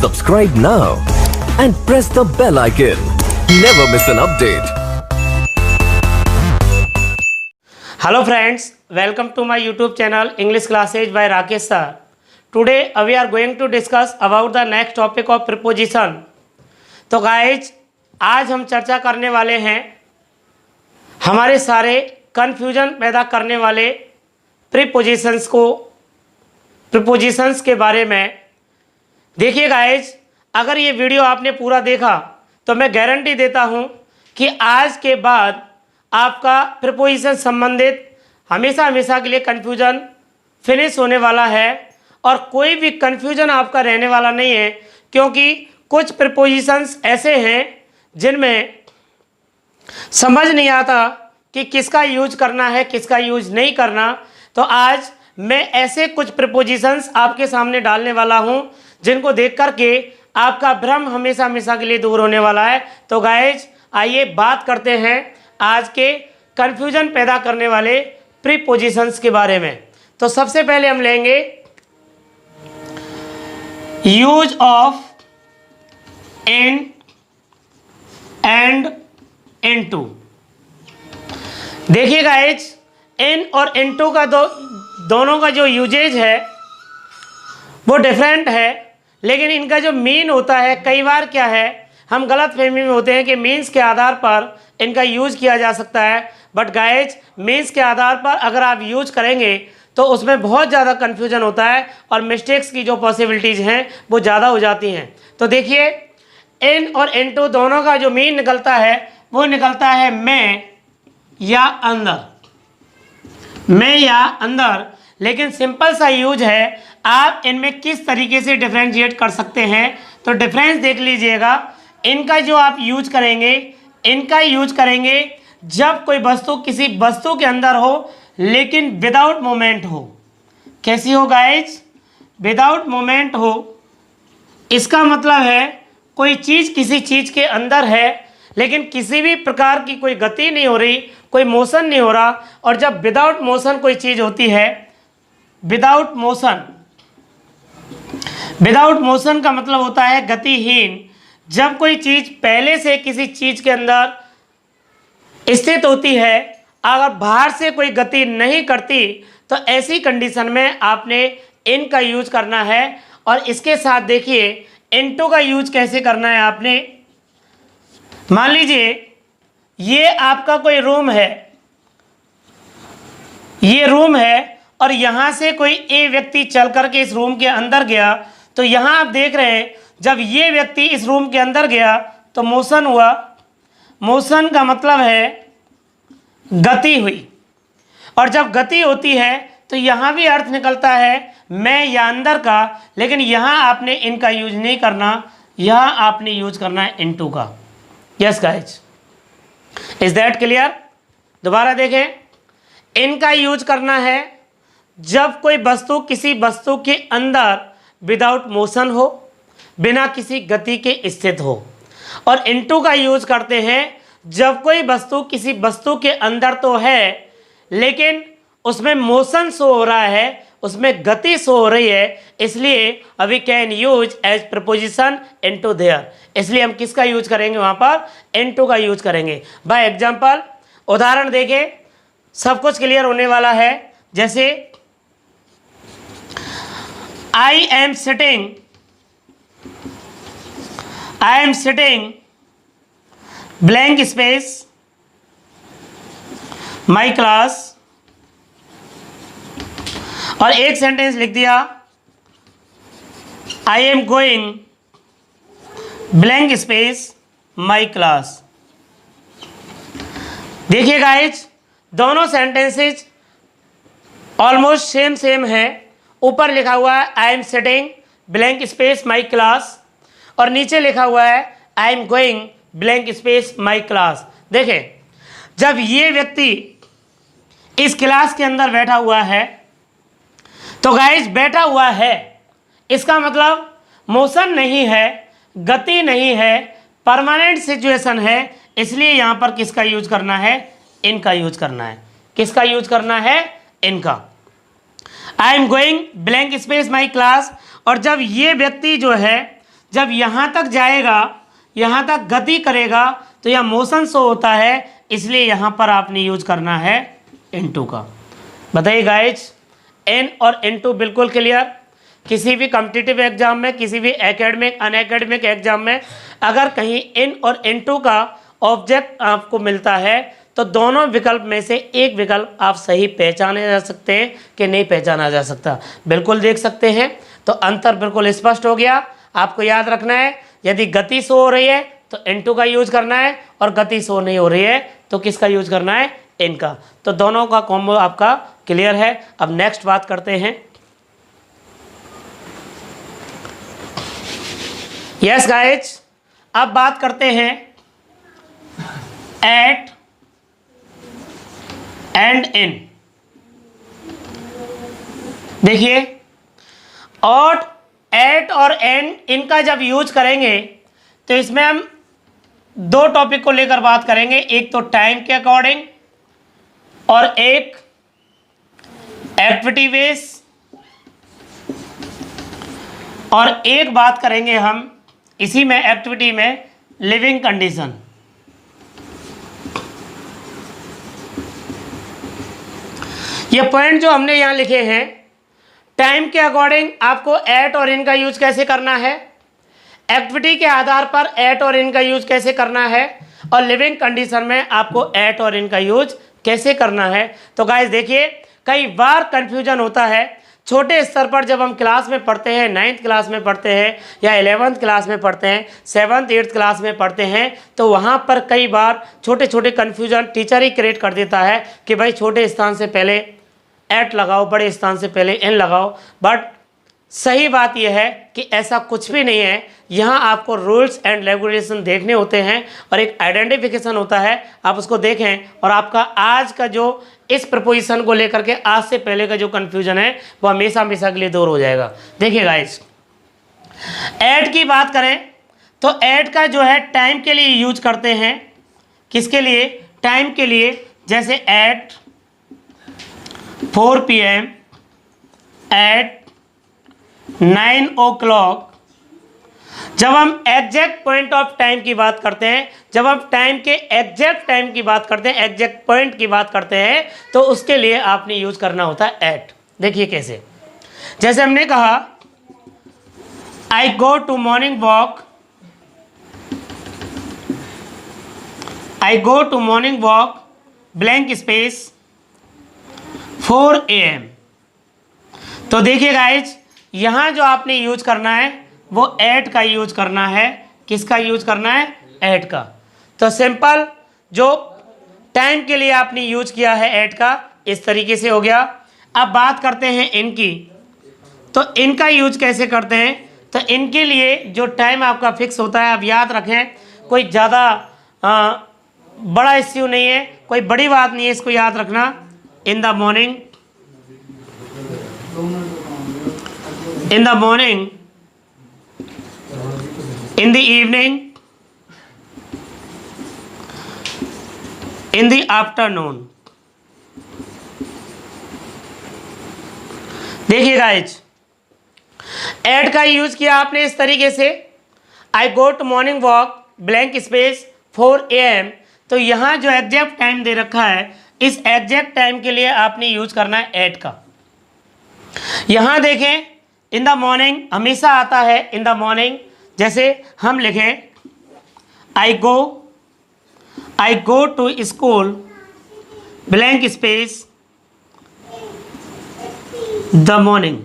Subscribe now and press the bell icon. Never miss an update. Hello friends, welcome to my YouTube channel English Classes by Rakesh sir. Today we are going to discuss about the next topic of preposition. तो guys आज हम चर्चा करने वाले हैं हमारे सारे confusion पैदा करने वाले प्रीपोजिशंस के बारे में। देखिए गाइज, अगर ये वीडियो आपने पूरा देखा तो मैं गारंटी देता हूँ कि आज के बाद आपका प्रीपोजिशन संबंधित हमेशा हमेशा के लिए कन्फ्यूजन फिनिश होने वाला है और कोई भी कन्फ्यूजन आपका रहने वाला नहीं है, क्योंकि कुछ प्रीपोजिशंस ऐसे हैं जिनमें समझ नहीं आता कि किसका यूज करना है किसका यूज नहीं करना। तो आज मैं ऐसे कुछ प्रीपोजिशंस आपके सामने डालने वाला हूं जिनको देख करके आपका भ्रम हमेशा हमेशा के लिए दूर होने वाला है। तो गाइज आइए बात करते हैं आज के कन्फ्यूजन पैदा करने वाले प्रीपोजिशंस के बारे में। तो सबसे पहले हम लेंगे use of in and into. देखिए गाइज, इन और इनटू का दोनों का जो यूजेज है वो डिफरेंट है, लेकिन इनका जो मीन होता है कई बार क्या है हम गलत फहमी में होते हैं कि मीन्स के आधार पर इनका यूज किया जा सकता है। बट गाइज, मीन्स के आधार पर अगर आप यूज करेंगे तो उसमें बहुत ज़्यादा कन्फ्यूजन होता है और मिस्टेक्स की जो पॉसिबिलिटीज़ हैं वो ज़्यादा हो जाती हैं। तो देखिए, इन और इनटू दोनों का जो मीन निकलता है वो निकलता है में या अंदर, में या अंदर। लेकिन सिंपल सा यूज है, आप इनमें किस तरीके से डिफ्रेंशिएट कर सकते हैं। तो डिफरेंस देख लीजिएगा, इनका जो आप यूज करेंगे, इनका यूज करेंगे जब कोई वस्तु किसी वस्तु के अंदर हो लेकिन विदाउट मोमेंट हो। कैसी हो गाइज? विदाउट मोमेंट हो। इसका मतलब है कोई चीज़ किसी चीज़ के अंदर है लेकिन किसी भी प्रकार की कोई गति नहीं हो रही, कोई मोशन नहीं हो रहा। और जब विदाउट मोशन कोई चीज़ होती है, विदाउट मोशन का मतलब होता है गतिहीन। जब कोई चीज़ पहले से किसी चीज़ के अंदर स्थित होती है, अगर बाहर से कोई गति नहीं करती, तो ऐसी कंडीशन में आपने इन का यूज करना है। और इसके साथ देखिए, इनटू का यूज कैसे करना है आपने। मान लीजिए ये आपका कोई रूम है, ये रूम है और यहाँ से कोई ए व्यक्ति चल करके इस रूम के अंदर गया। तो यहाँ आप देख रहे हैं, जब ये व्यक्ति इस रूम के अंदर गया तो मोशन हुआ। मोशन का मतलब है गति हुई, और जब गति होती है तो यहाँ भी अर्थ निकलता है मैं या अंदर का। लेकिन यहाँ आपने इनका यूज नहीं करना, यहाँ आपने यूज करना है इनटू का। Yes guys, is that clear? दोबारा देखें, इनका यूज करना है जब कोई वस्तु किसी वस्तु के अंदर विदाउट मोशन हो, बिना किसी गति के स्थित हो। और इनटू का यूज करते हैं जब कोई वस्तु किसी वस्तु के अंदर तो है लेकिन उसमें मोशन शो हो रहा है, उसमें गति शो हो रही है, इसलिए we can use as preposition into there. इसलिए हम किसका यूज करेंगे? वहाँ पर इनटू का यूज करेंगे। बाय एग्जाम्पल, उदाहरण देखें, सब कुछ क्लियर होने वाला है। जैसे I am sitting blank space my class, और एक सेंटेंस लिख दिया आई am going blank space my class. देखिए गाइज, दोनों सेंटेंसेज ऑलमोस्ट सेम है। ऊपर लिखा हुआ है I am sitting blank space my class, और नीचे लिखा हुआ है आई am going blank space my class. देखें, जब ये व्यक्ति इस क्लास के अंदर बैठा हुआ है, तो गाइज बैठा हुआ है, इसका मतलब मोशन नहीं है, गति नहीं है, परमानेंट सिचुएशन है। इसलिए यहाँ पर किसका यूज करना है? इनका यूज करना है। किसका यूज करना है? इनका। आई am going blank space my class. और जब ये व्यक्ति जो है जब यहाँ तक जाएगा, यहाँ तक गति करेगा तो यह मोशन शो होता है, इसलिए यहाँ पर आपने यूज करना है इनटू का। बताइए गाइज, एन और इनटू बिल्कुल क्लियर। किसी भी कॉम्पिटिटिव एग्जाम में, किसी भी एकेडमिक अनएकेडमिक एग्जाम में अगर कहीं इन और इनटू का ऑब्जेक्ट आपको मिलता है तो दोनों विकल्प में से एक विकल्प आप सही पहचाने जा सकते हैं कि नहीं पहचाना जा सकता, बिल्कुल देख सकते हैं। तो अंतर बिल्कुल स्पष्ट हो गया। आपको याद रखना है, यदि गति शो हो रही है तो इनटू का यूज करना है, और गति शो नहीं हो रही है तो किसका यूज करना है, इनका। तो दोनों का कॉम्बो आपका क्लियर है। अब नेक्स्ट बात करते हैं। यस गाइज, अब बात करते हैं एट एंड इन। देखिए, और एट और एंड इनका जब यूज करेंगे तो इसमें हम दो टॉपिक को लेकर बात करेंगे, एक तो टाइम के अकॉर्डिंग और एक एक्टिविटी बेस, और एक बात करेंगे हम इसी में एक्टिविटी में लिविंग कंडीशन। ये पॉइंट जो हमने यहाँ लिखे हैं, टाइम के अकॉर्डिंग आपको एट और इन का यूज कैसे करना है, एक्टिविटी के आधार पर एट और इन का यूज कैसे करना है, और लिविंग कंडीशन में आपको एट और इन का यूज कैसे करना है। तो गाइस देखिए, कई बार कंफ्यूजन होता है छोटे स्तर पर, जब हम क्लास में पढ़ते हैं, 9th क्लास में पढ़ते हैं या 11th क्लास में पढ़ते हैं, 7th 8th क्लास में पढ़ते हैं, तो वहाँ पर कई बार छोटे छोटे कन्फ्यूजन टीचर ही क्रिएट कर देता है कि भाई छोटे स्थान से पहले एट लगाओ, बड़े स्थान से पहले एन लगाओ। बट सही बात यह है कि ऐसा कुछ भी नहीं है। यहाँ आपको रूल्स एंड रेगुलेशन देखने होते हैं और एक आइडेंटिफिकेशन होता है, आप उसको देखें, और आपका आज का जो इस प्रपोजिशन को लेकर के आज से पहले का जो कन्फ्यूजन है वो हमेशा हमेशा के लिए दूर हो जाएगा। देखिए गाइस, एट की बात करें तो एट का जो है टाइम के लिए यूज करते हैं। किसके लिए, टाइम के लिए। जैसे एट 4 PM, एट 9 o'clock। जब हम एग्जैक्ट पॉइंट ऑफ टाइम की बात करते हैं, जब हम टाइम के एग्जैक्ट टाइम की बात करते हैं, एग्जैक्ट पॉइंट की बात करते हैं, तो उसके लिए आपने यूज करना होता है एट। देखिए कैसे, जैसे हमने कहा I go to morning walk, I go to morning walk blank space 4 AM। तो देखिए गाइज, यहाँ जो आपने यूज करना है वो एट का यूज करना है। किसका यूज करना है, एट का। तो सिंपल, जो टाइम के लिए आपने यूज किया है एट का, इस तरीके से हो गया। अब बात करते हैं इनकी, तो इनका यूज कैसे करते हैं। तो इनके लिए जो टाइम आपका फिक्स होता है, आप याद रखें, कोई ज़्यादा बड़ा इश्यू नहीं है, कोई बड़ी बात नहीं है, इसको याद रखना। इन the morning, in the morning, in the evening, in the afternoon। देखिए गाइज, एट का यूज किया आपने इस तरीके से, I go to morning walk blank space 4 AM। तो यहाँ जो एग्जैक्ट टाइम दे रखा है, इस एग्जैक्ट टाइम के लिए आपने यूज करना है एट का। यहाँ देखें, इन द मॉर्निंग हमेशा आता है इन द मॉर्निंग। जैसे हम लिखें I go to school blank space the morning.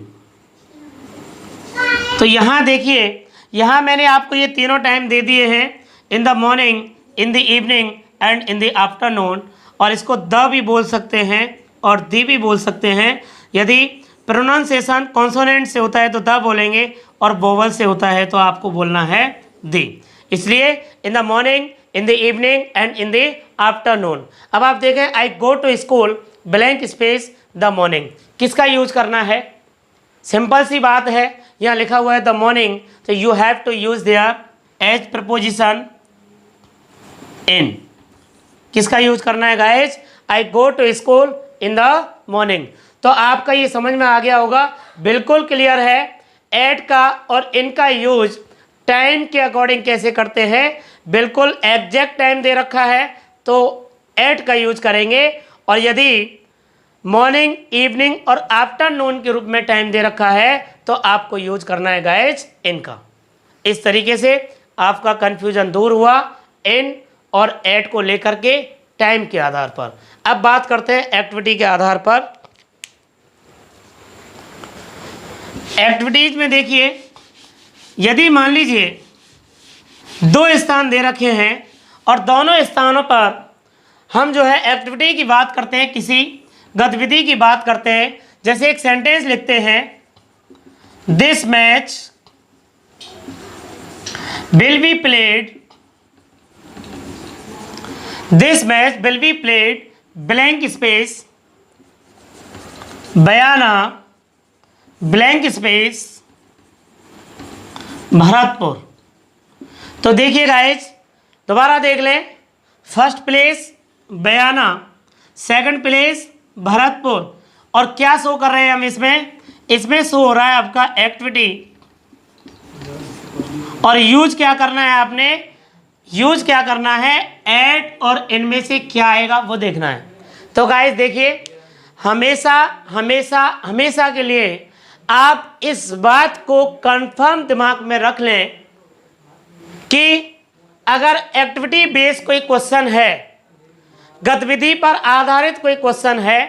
तो यहाँ देखिए, यहाँ मैंने आपको ये तीनों टाइम दे दिए हैं, इन the morning, in the evening and in the afternoon. और इसको द भी बोल सकते हैं और दी भी बोल सकते हैं। यदि प्रोनाउंसिएशन कॉन्सोनेंट से होता है तो द बोलेंगे, और वोवल से होता है तो आपको बोलना है दी। इसलिए in the morning, in the evening and in the afternoon. अब आप देखें, I go to school blank space the morning, किसका यूज करना है। सिंपल सी बात है, यहाँ लिखा हुआ है द मॉर्निंग, तो you have to use there as preposition in. किसका यूज करना है guys, I go to school in the morning. तो आपका ये समझ में आ गया होगा, बिल्कुल क्लियर है। एट का और इनका यूज टाइम के अकॉर्डिंग कैसे करते हैं, बिल्कुल एग्जैक्ट टाइम दे रखा है तो एट का यूज करेंगे, और यदि मॉर्निंग, इवनिंग और आफ्टरनून के रूप में टाइम दे रखा है तो आपको यूज करना है गाइज इन का। इस तरीके से आपका कंफ्यूजन दूर हुआ इन और एट को लेकर के टाइम के आधार पर। अब बात करते हैं एक्टिविटी के आधार पर। एक्टिविटीज में देखिए, यदि मान लीजिए 2 स्थान दे रखे हैं और दोनों स्थानों पर हम जो है एक्टिविटी की बात करते हैं, किसी गतिविधि की बात करते हैं, जैसे एक सेंटेंस लिखते हैं, this match will be played, this match will be played blank space Bayana blank space Bharatpur. तो देखिए गाइज, दोबारा देख लें, फर्स्ट प्लेस बयाना, सेकंड प्लेस भरतपुर, और क्या शो कर रहे हैं हम इसमें शो हो रहा है आपका एक्टिविटी, और यूज क्या करना है आपने, यूज क्या करना है, एट और इनमें से क्या आएगा वो देखना है। तो गाइस देखिए, हमेशा हमेशा हमेशा के लिए आप इस बात को कंफर्म दिमाग में रख लें कि अगर एक्टिविटी बेस्ड कोई क्वेश्चन है, गतिविधि पर आधारित कोई क्वेश्चन है,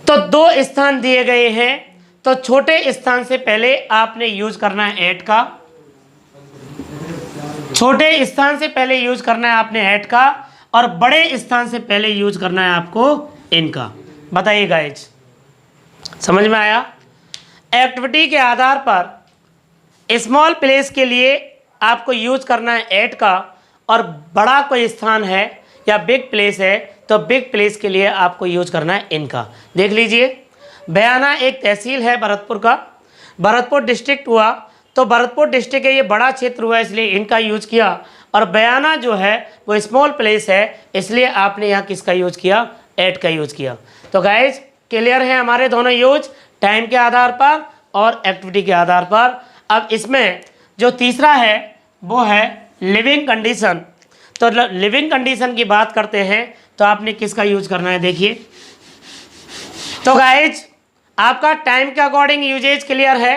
तो 2 स्थान दिए गए हैं, तो छोटे स्थान से पहले आपने यूज करना है एट का, छोटे स्थान से पहले यूज करना है आपने एट का, और बड़े स्थान से पहले यूज करना है आपको इनका। बताइए गाइज, समझ में आया? एक्टिविटी के आधार पर स्मॉल प्लेस के लिए आपको यूज करना है एट का, और बड़ा कोई स्थान है या बिग प्लेस है तो बिग प्लेस के लिए आपको यूज करना है इनका। देख लीजिए, बयाना एक तहसील है भरतपुर का, भरतपुर डिस्ट्रिक्ट हुआ, तो भरतपुर डिस्ट्रिक्ट है, ये बड़ा क्षेत्र हुआ इसलिए इनका यूज किया, और बयाना जो है वो स्मॉल प्लेस है इसलिए आपने यहाँ किसका यूज किया, एट का यूज किया। तो गाइज क्लियर है हमारे दोनों यूज, टाइम के आधार पर और एक्टिविटी के आधार पर। अब इसमें जो तीसरा है वो है लिविंग कंडीशन। तो लिविंग कंडीशन की बात करते हैं तो आपने किसका यूज करना है, देखिए। तो गाइज आपका टाइम के अकॉर्डिंग यूजेज क्लियर है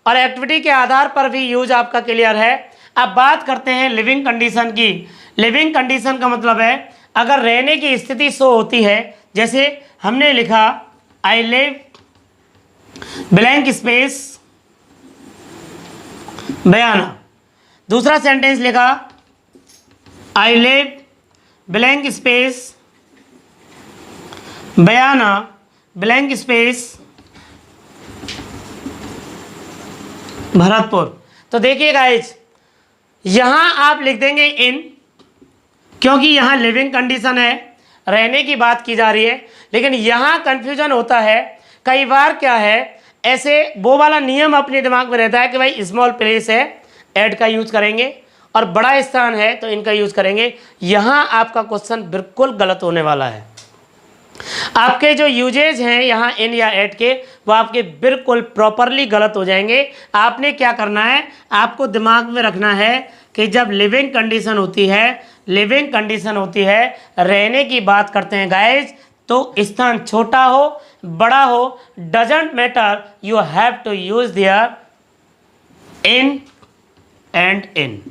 और एक्टिविटी के आधार पर भी यूज आपका क्लियर है। अब बात करते हैं लिविंग कंडीशन की। लिविंग कंडीशन का मतलब है अगर रहने की स्थिति शो होती है, जैसे हमने लिखा आई लिव ब्लैंक स्पेस बयाना, दूसरा सेंटेंस लिखा आई लिव ब्लैंक स्पेस बयाना ब्लैंक स्पेस भरतपुर। तो देखिए गाइज, यहाँ आप लिख देंगे इन, क्योंकि यहाँ लिविंग कंडीशन है, रहने की बात की जा रही है। लेकिन यहाँ कंफ्यूजन होता है कई बार, क्या है, ऐसे वो वाला नियम अपने दिमाग में रहता है कि भाई स्मॉल प्लेस है ऐड का यूज करेंगे और बड़ा स्थान है तो इनका यूज करेंगे। यहाँ आपका क्वेश्चन बिल्कुल गलत होने वाला है। आपके जो यूजेज हैं यहाँ इन या एट के, वो आपके बिल्कुल प्रॉपरली गलत हो जाएंगे। आपने क्या करना है, आपको दिमाग में रखना है कि जब लिविंग कंडीशन होती है, लिविंग कंडीशन होती है, रहने की बात करते हैं गाइज, तो स्थान छोटा हो बड़ा हो doesn't matter, you have to use there in and in.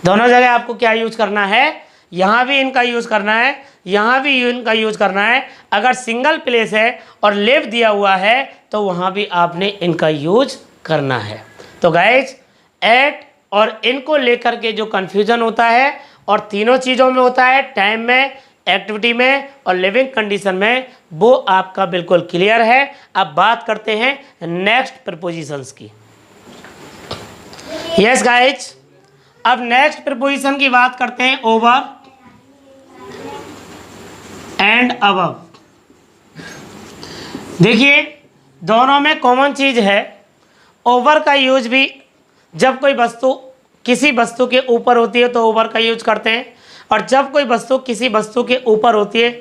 दोनों जगह आपको क्या यूज करना है, यहाँ भी इनका यूज करना है, यहाँ भी इनका यूज करना है। अगर सिंगल प्लेस है और लिव दिया हुआ है तो वहाँ भी आपने इनका यूज करना है। तो गाइज एट और इनको लेकर के जो कन्फ्यूजन होता है, और तीनों चीज़ों में होता है, टाइम में, एक्टिविटी में और लिविंग कंडीशन में, वो आपका बिल्कुल क्लियर है। अब बात करते हैं नेक्स्ट प्रपोजिशंस की। यस गाइज, अब नेक्स्ट प्रपोजिशन की बात करते हैं, ओवर एंड अबव। देखिए दोनों में कॉमन चीज है, ओवर का यूज भी जब कोई वस्तु किसी वस्तु के ऊपर होती है तो ओवर का यूज करते हैं, और जब कोई वस्तु किसी वस्तु के ऊपर होती है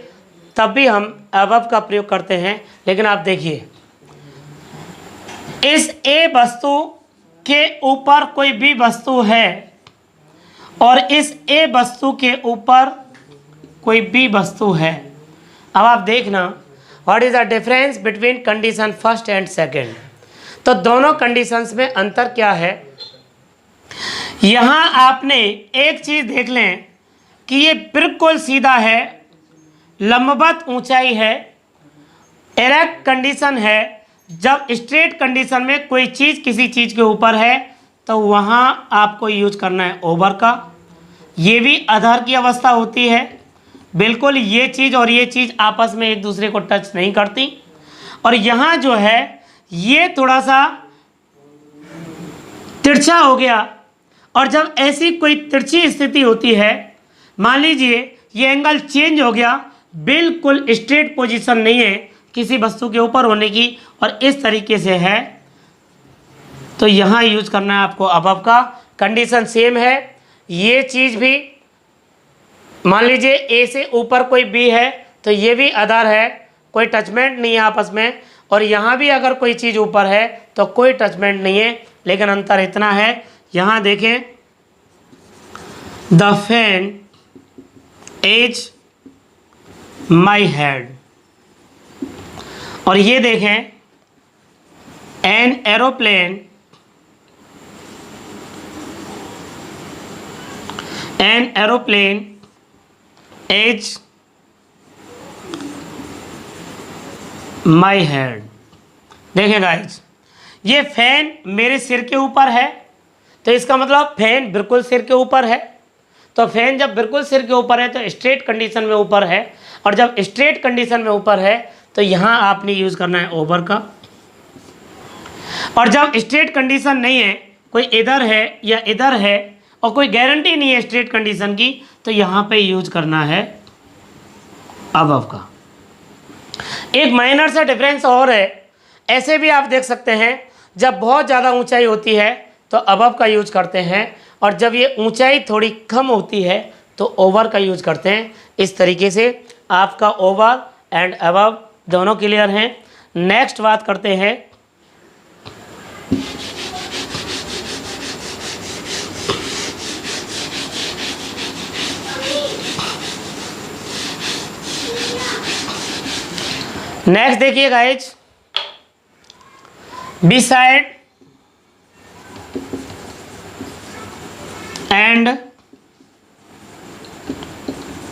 तब भी हम अबव का प्रयोग करते हैं। लेकिन आप देखिए, इस ए वस्तु के ऊपर कोई भी वस्तु है और इस ए वस्तु के ऊपर कोई बी वस्तु है। अब आप देखना what is the difference between condition first and second. तो दोनों कंडीशंस में अंतर क्या है। यहाँ आपने एक चीज देख लें कि ये बिल्कुल सीधा है, लंबवत ऊंचाई है, इरेक्ट कंडीशन है। जब स्ट्रेट कंडीशन में कोई चीज़ किसी चीज़ के ऊपर है तो वहाँ आपको यूज करना है ओवर का। ये भी अधर की अवस्था होती है, बिल्कुल ये चीज़ और ये चीज़ आपस में एक दूसरे को टच नहीं करती। और यहाँ जो है ये थोड़ा सा तिरछा हो गया, और जब ऐसी कोई तिरछी स्थिति होती है, मान लीजिए ये एंगल चेंज हो गया, बिल्कुल स्ट्रेट पोजीशन नहीं है किसी वस्तु के ऊपर होने की और इस तरीके से है, तो यहाँ यूज करना है आपको अबव का। कंडीशन सेम है, ये चीज़ भी मान लीजिए ए से ऊपर कोई बी है तो ये भी अदर है, कोई टचमेंट नहीं है आपस में, और यहाँ भी अगर कोई चीज़ ऊपर है तो कोई टचमेंट नहीं है। लेकिन अंतर इतना है, यहाँ देखें the fan is my head, और ये देखें an aeroplane is my head. देखें गाइस, ये फैन मेरे सिर के ऊपर है तो इसका मतलब फैन बिल्कुल सिर के ऊपर है। तो फैन जब बिल्कुल सिर के ऊपर है तो स्ट्रेट कंडीशन में ऊपर है, और जब स्ट्रेट कंडीशन में ऊपर है तो यहाँ आपने यूज़ करना है ओवर का। और जब स्ट्रेट कंडीशन नहीं है, कोई इधर है या इधर है और कोई गारंटी नहीं है स्ट्रेट कंडीशन की, तो यहाँ पे यूज करना है अबव का। एक माइनर सा डिफरेंस और है, ऐसे भी आप देख सकते हैं, जब बहुत ज़्यादा ऊंचाई होती है तो अबव का यूज करते हैं, और जब ये ऊंचाई थोड़ी कम होती है तो ओवर का यूज करते हैं। इस तरीके से आपका ओवर एंड अबव दोनों क्लियर हैं। नेक्स्ट बात करते हैं नेक्स्ट, देखिए गाइज, बिसाइड एंड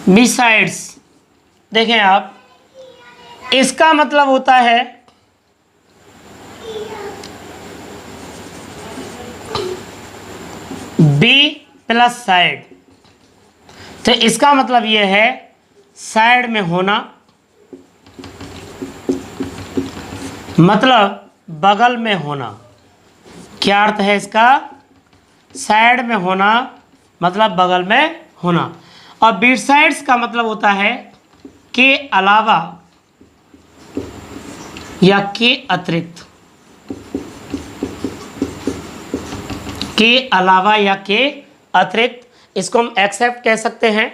बिसाइड्स। देखें आप, इसका मतलब होता है बी प्लस साइड। तो इसका मतलब यह है साइड में होना, मतलब बगल में होना। क्या अर्थ है इसका? साइड में होना मतलब बगल में होना। और बिसाइड्स का मतलब होता है के अलावा या के अतिरिक्त, के अलावा या के अतिरिक्त। इसको हम एक्सेप्ट कह सकते हैं,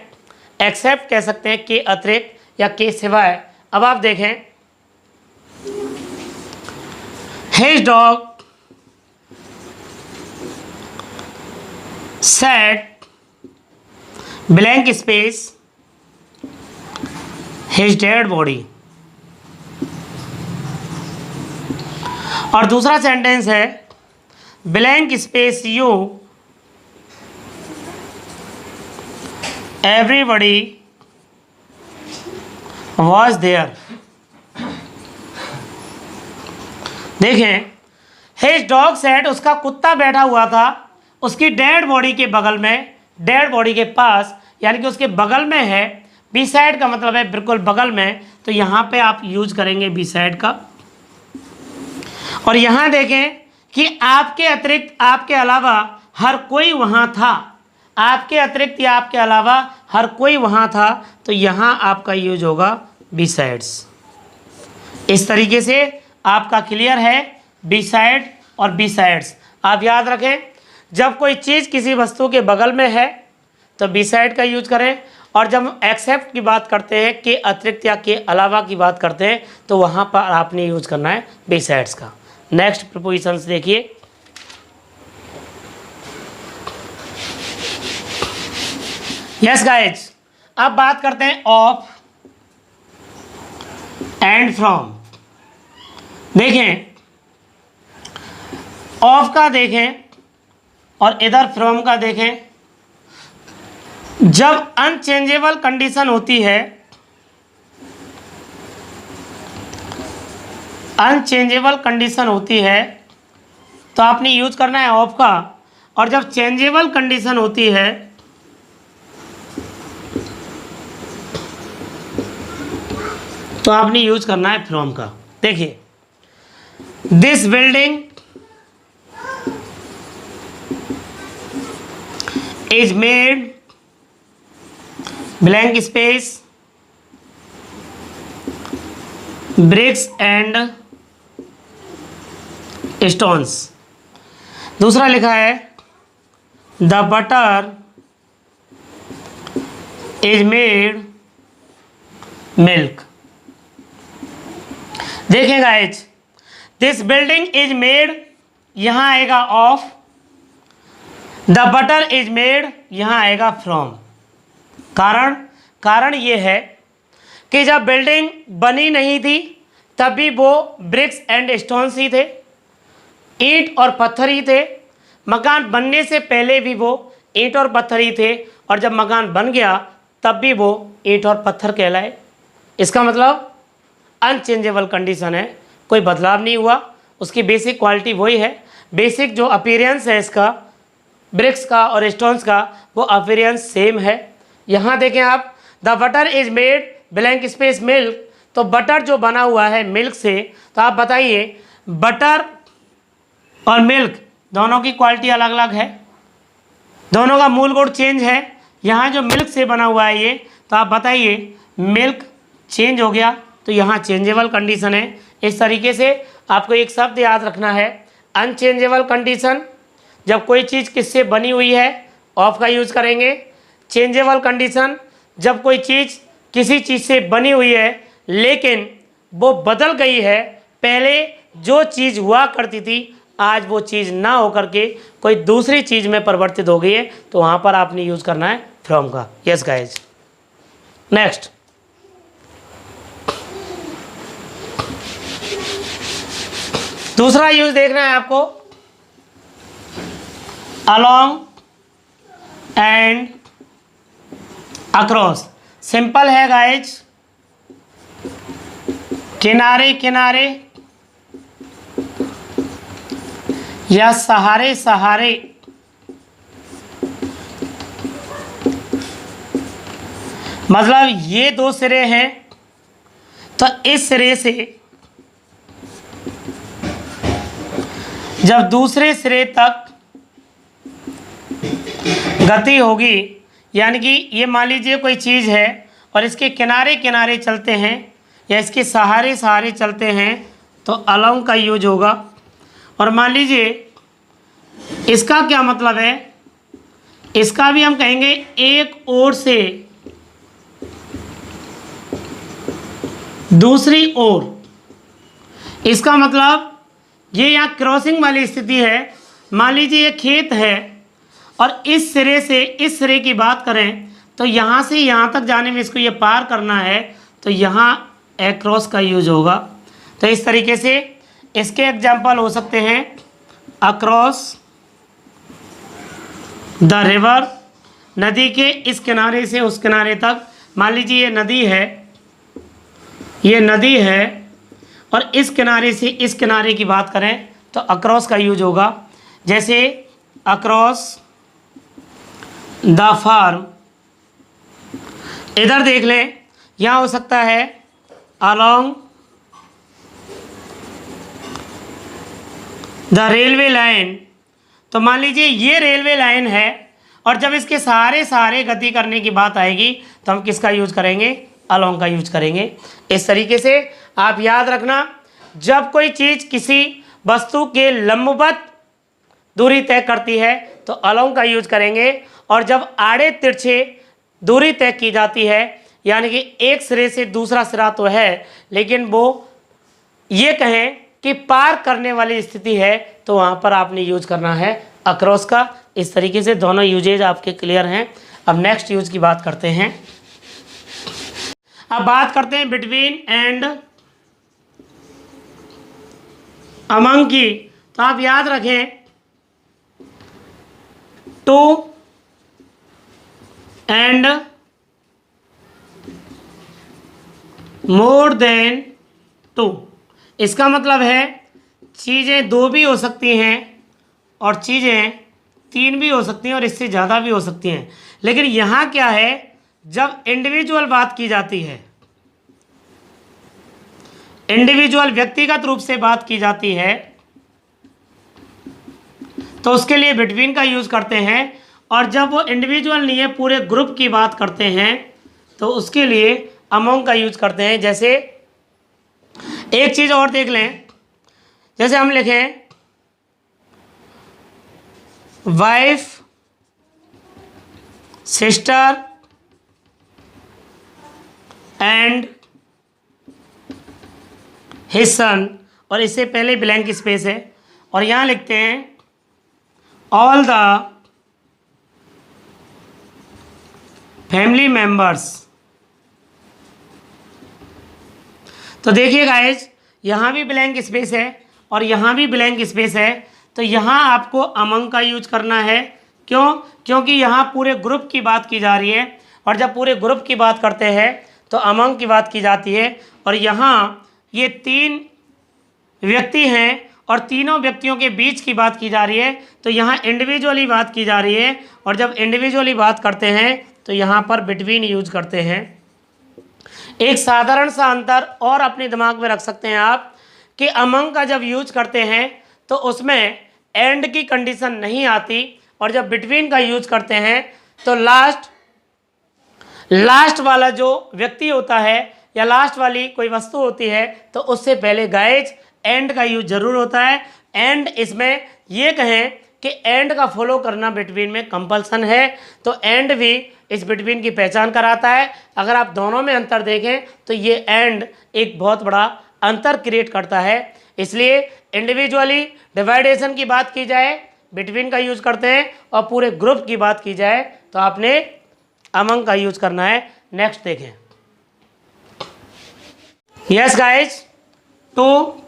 एक्सेप्ट कह सकते हैं, के अतिरिक्त या के सिवाय। अब आप देखें, his dog sat blank space his dead body। और दूसरा सेंटेंस है blank space you everybody was there. देखें, हिज डॉग सेट, उसका कुत्ता बैठा हुआ था उसकी डेड बॉडी के बगल में, डेड बॉडी के पास, यानी कि उसके बगल में है। बी साइड का मतलब है बिल्कुल बगल में, तो यहाँ पे आप यूज करेंगे बी साइड का। और यहाँ देखें कि आपके अतिरिक्त, आपके अलावा हर कोई वहाँ था, आपके अतिरिक्त या आपके अलावा हर कोई वहाँ था, तो यहाँ आपका यूज होगा बी साइड्स। इस तरीके से आपका क्लियर है बी साइड और बी साइड्स। आप याद रखें, जब कोई चीज़ किसी वस्तु के बगल में है तो बी साइड का यूज करें, और जब हम एक्सेप्ट की बात करते हैं, के अतिरिक्त या के अलावा की बात करते हैं, तो वहाँ पर आपने यूज करना है बी साइड्स का। नेक्स्ट प्रीपोजिशंस देखिए, यस गाइज, अब बात करते हैं ऑफ एंड फ्रॉम। देखें, ऑफ का देखें और इधर फ्रॉम का देखें। जब अनचेंजेबल कंडीशन होती है, अनचेंजेबल कंडीशन होती है तो आपने यूज करना है ऑफ का, और जब चेंजेबल कंडीशन होती है तो आपने यूज करना है फ्रॉम का। देखिए, this building is made blank space bricks and stones. दूसरा लिखा है the butter is made milk. देखें guys, this building is made, यहां आएगा of, the butter is made, यहां आएगा फ्रॉम। कारण ये है कि जब बिल्डिंग बनी नहीं थी तब भी वो ब्रिक्स एंड स्टोन्स ही थे, ईंट और पत्थर ही थे। मकान बनने से पहले भी वो ईंट और पत्थर ही थे, और जब मकान बन गया तब भी वो ईंट और पत्थर कहलाए। इसका मतलब अनचेंजेबल कंडीशन है, कोई बदलाव नहीं हुआ, उसकी बेसिक क्वालिटी वही है। बेसिक जो अपीयरेंस है इसका, ब्रिक्स का और स्टोन्स का, वो अपीयरेंस सेम है। यहाँ देखें आप, the butter is made blank space milk, तो बटर जो बना हुआ है मिल्क से, तो आप बताइए बटर और मिल्क दोनों की क्वालिटी अलग अलग है, दोनों का मूल गुण चेंज है। यहाँ जो मिल्क से बना हुआ है ये, तो आप बताइए मिल्क चेंज हो गया, तो यहाँ चेंजेबल कंडीशन है। इस तरीके से आपको एक शब्द याद रखना है, अनचेंजेबल कंडीशन। जब कोई चीज़ किससे बनी हुई है ऑफ का यूज़ करेंगे। चेंजेबल कंडीशन, जब कोई चीज़ किसी चीज़ से बनी हुई है लेकिन वो बदल गई है, पहले जो चीज़ हुआ करती थी आज वो चीज़ ना होकर के कोई दूसरी चीज़ में परिवर्तित हो गई है, तो वहाँ पर आपने यूज़ करना है फ्रॉम का। यस गाइज, नेक्स्ट दूसरा यूज देखना है आपको, अलोंग एंड अक्रॉस। सिंपल है गाइज, किनारे किनारे या सहारे सहारे, मतलब ये दो सिरे हैं तो इस सिरे से जब दूसरे सिरे तक गति होगी, यानी कि ये मान लीजिए कोई चीज़ है और इसके किनारे किनारे चलते हैं या इसके सहारे सहारे चलते हैं तो अलोंग का यूज होगा। और मान लीजिए इसका क्या मतलब है, इसका भी हम कहेंगे एक ओर से दूसरी ओर। इसका मतलब ये यहाँ क्रॉसिंग वाली स्थिति है। मान लीजिए ये खेत है और इस सिरे से इस सिरे की बात करें तो यहाँ से यहाँ तक जाने में इसको ये पार करना है, तो यहाँ एक्रॉस का यूज होगा। तो इस तरीके से इसके एग्जाम्पल हो सकते हैं अक्रॉस द रिवर, नदी के इस किनारे से उस किनारे तक। मान लीजिए ये नदी है, ये नदी है और इस किनारे से इस किनारे की बात करें तो अक्रॉस का यूज होगा। जैसे अक्रॉस द फार्म, इधर देख लें, यहाँ हो सकता है अलोंग द रेलवे लाइन। तो मान लीजिए ये रेलवे लाइन है और जब इसके सहारे सहारे गति करने की बात आएगी तो हम किसका यूज करेंगे, अलोंग का यूज करेंगे। इस तरीके से आप याद रखना, जब कोई चीज़ किसी वस्तु के लंबवत दूरी तय करती है तो अलोंग का यूज करेंगे, और जब आड़े तिरछे दूरी तय की जाती है, यानी कि एक सिरे से दूसरा सिरा तो है लेकिन वो ये कहें कि पार करने वाली स्थिति है, तो वहाँ पर आपने यूज करना है अक्रॉस का। इस तरीके से दोनों यूजेज आपके क्लियर हैं। अब नेक्स्ट यूज की बात करते हैं। अब बात करते हैं बिटवीन एंड अमंग की। तो आप याद रखें, two and more than two, इसका मतलब है चीज़ें दो भी हो सकती हैं और चीज़ें तीन भी हो सकती हैं और इससे ज़्यादा भी हो सकती हैं। लेकिन यहाँ क्या है, जब इंडिविजुअल बात की जाती है, इंडिविजुअल व्यक्तिगत रूप से बात की जाती है, तो उसके लिए बिटवीन का यूज़ करते हैं। और जब वो इंडिविजुअल नहीं है, पूरे ग्रुप की बात करते हैं, तो उसके लिए अमंग का यूज करते हैं। जैसे एक चीज़ और देख लें, जैसे हम लिखें wife, sister and his son, और इससे पहले ब्लैंक स्पेस है, और यहाँ लिखते हैं ऑल द फैमिली मेंबर्स। तो देखिए गाइज, यहाँ भी ब्लैंक स्पेस है और यहाँ भी ब्लैंक स्पेस है, तो यहाँ आपको अमंग का यूज करना है। क्यों? क्योंकि यहाँ पूरे ग्रुप की बात की जा रही है, और जब पूरे ग्रुप की बात करते हैं तो अमंग की बात की जाती है। और यहाँ ये तीन व्यक्ति हैं और तीनों व्यक्तियों के बीच की बात की जा रही है, तो यहाँ इंडिविजुअली बात की जा रही है, और जब इंडिविजुअली बात करते हैं तो यहाँ पर बिटवीन यूज करते हैं। एक साधारण सा अंतर और अपने दिमाग में रख सकते हैं आप कि अमंग का जब यूज करते हैं तो उसमें एंड की कंडीशन नहीं आती, और जब बिटवीन का यूज करते हैं तो लास्ट वाला जो व्यक्ति होता है या लास्ट वाली कोई वस्तु होती है, तो उससे पहले गाइज एंड का यूज जरूर होता है। एंड इसमें ये कहें कि एंड का फॉलो करना बिटवीन में कंपल्सन है, तो एंड भी इस बिटवीन की पहचान कराता है। अगर आप दोनों में अंतर देखें तो ये एंड एक बहुत बड़ा अंतर क्रिएट करता है। इसलिए इंडिविजुअली डिवाइडेशन की बात की जाए बिटवीन का यूज करते हैं, और पूरे ग्रुप की बात की जाए तो आपने अमंग का यूज करना है। नेक्स्ट देखें, yes guys, to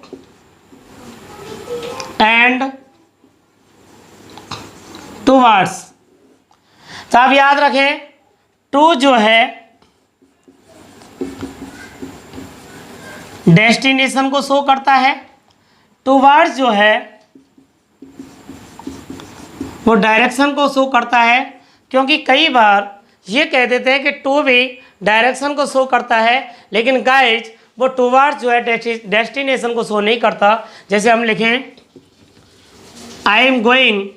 and towards. तो आप याद रखें, टू जो है डेस्टिनेशन को शो करता है, टूवर्ड्स जो है वो डायरेक्शन को शो करता है। क्योंकि कई बार ये कह देते हैं कि टू भी डायरेक्शन को शो करता है, लेकिन गाइज वो टूवर्ड्स जो है डेस्टिनेशन को शो नहीं करता। जैसे हम लिखें I am going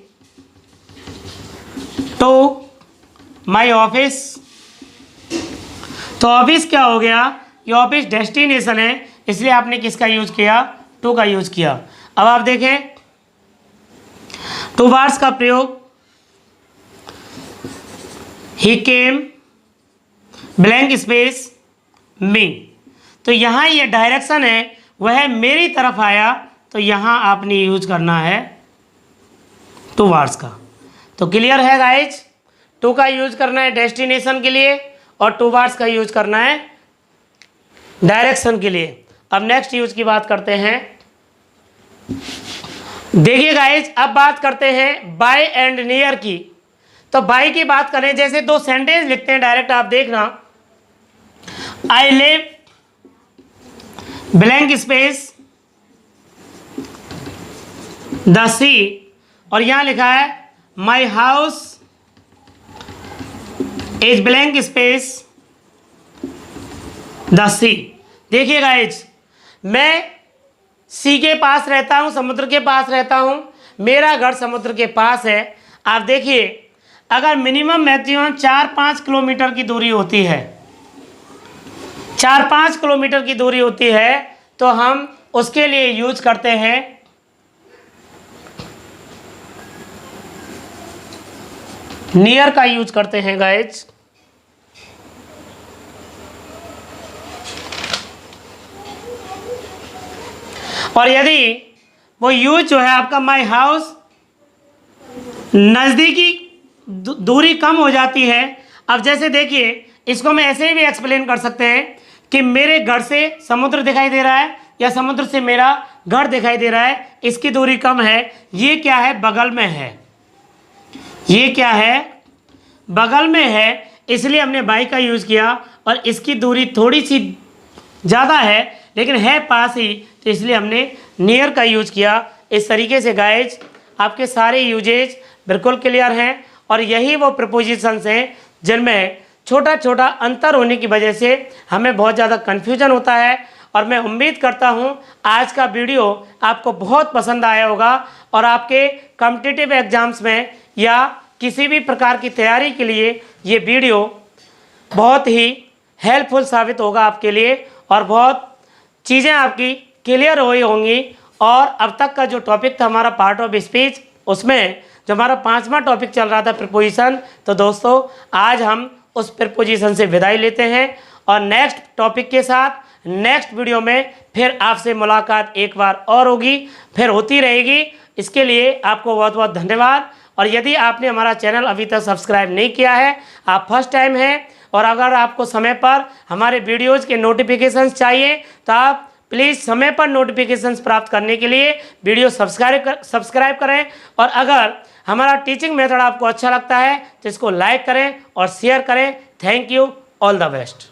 to my office, तो ऑफिस क्या हो गया, ये ऑफिस डेस्टिनेशन है, इसलिए आपने किसका यूज किया, टू का यूज किया। अब आप देखें टूवर्ड्स का प्रयोग, ही केम ब्लैंक स्पेस मी, तो यहाँ ये डायरेक्शन है वह मेरी तरफ आया, तो यहाँ आपने यूज करना है टूवर्ड्स का। तो क्लियर है गाइज, टू का यूज करना है डेस्टिनेशन के लिए और टूवर्ड्स का यूज करना है डायरेक्शन के लिए। अब नेक्स्ट यूज की बात करते हैं। देखिए गाइज, अब बात करते हैं बाय एंड नियर की। तो बाय की बात करें, जैसे दो सेंटेंस लिखते हैं डायरेक्ट, आप देखना, I live blank space the sea, और यहां लिखा है my house is blank space the sea. देखिए गाइज, मैं सी के पास रहता हूँ, समुद्र के पास रहता हूँ, मेरा घर समुद्र के पास है। आप देखिए, अगर मिनिमम मैक्सिमम 4-5 किलोमीटर की दूरी होती है, 4-5 किलोमीटर की दूरी होती है, तो हम उसके लिए यूज करते हैं नियर का यूज करते हैं गाइज। और यदि वो यूज जो है आपका माई हाउस नज़दीकी दूरी कम हो जाती है, अब जैसे देखिए, इसको मैं ऐसे भी एक्सप्लेन कर सकते हैं कि मेरे घर से समुद्र दिखाई दे रहा है या समुद्र से मेरा घर दिखाई दे रहा है, इसकी दूरी कम है, ये क्या है, बगल में है, ये क्या है, बगल में है, इसलिए हमने बाई का यूज़ किया। और इसकी दूरी थोड़ी सी ज़्यादा है लेकिन है पास ही, तो इसलिए हमने नियर का यूज़ किया। इस तरीके से गाइज आपके सारे यूजेज बिल्कुल क्लियर हैं और यही वो प्रपोजिशंस हैं जिनमें छोटा छोटा अंतर होने की वजह से हमें बहुत ज़्यादा कन्फ्यूजन होता है। और मैं उम्मीद करता हूँ आज का वीडियो आपको बहुत पसंद आया होगा और आपके कॉम्पिटिटिव एग्ज़ाम्स में या किसी भी प्रकार की तैयारी के लिए ये वीडियो बहुत ही हेल्पफुल साबित होगा आपके लिए और बहुत चीज़ें आपकी क्लियर हुई होंगी। और अब तक का जो टॉपिक था हमारा पार्ट ऑफ स्पीच, उसमें जो हमारा 5वां टॉपिक चल रहा था प्रीपोजिशन, तो दोस्तों आज हम उस प्रीपोजिशन से विदाई लेते हैं और नेक्स्ट टॉपिक के साथ नेक्स्ट वीडियो में फिर आपसे मुलाकात एक बार और होगी, फिर होती रहेगी। इसके लिए आपको बहुत बहुत धन्यवाद। और यदि आपने हमारा चैनल अभी तक सब्सक्राइब नहीं किया है, आप फर्स्ट टाइम हैं और अगर आपको समय पर हमारे वीडियोज़ के नोटिफिकेशंस चाहिए तो आप प्लीज़ समय पर नोटिफिकेशंस प्राप्त करने के लिए वीडियो सब्सक्राइब करें। और अगर हमारा टीचिंग मेथड आपको अच्छा लगता है तो इसको लाइक करें और शेयर करें। Thank you, all the best.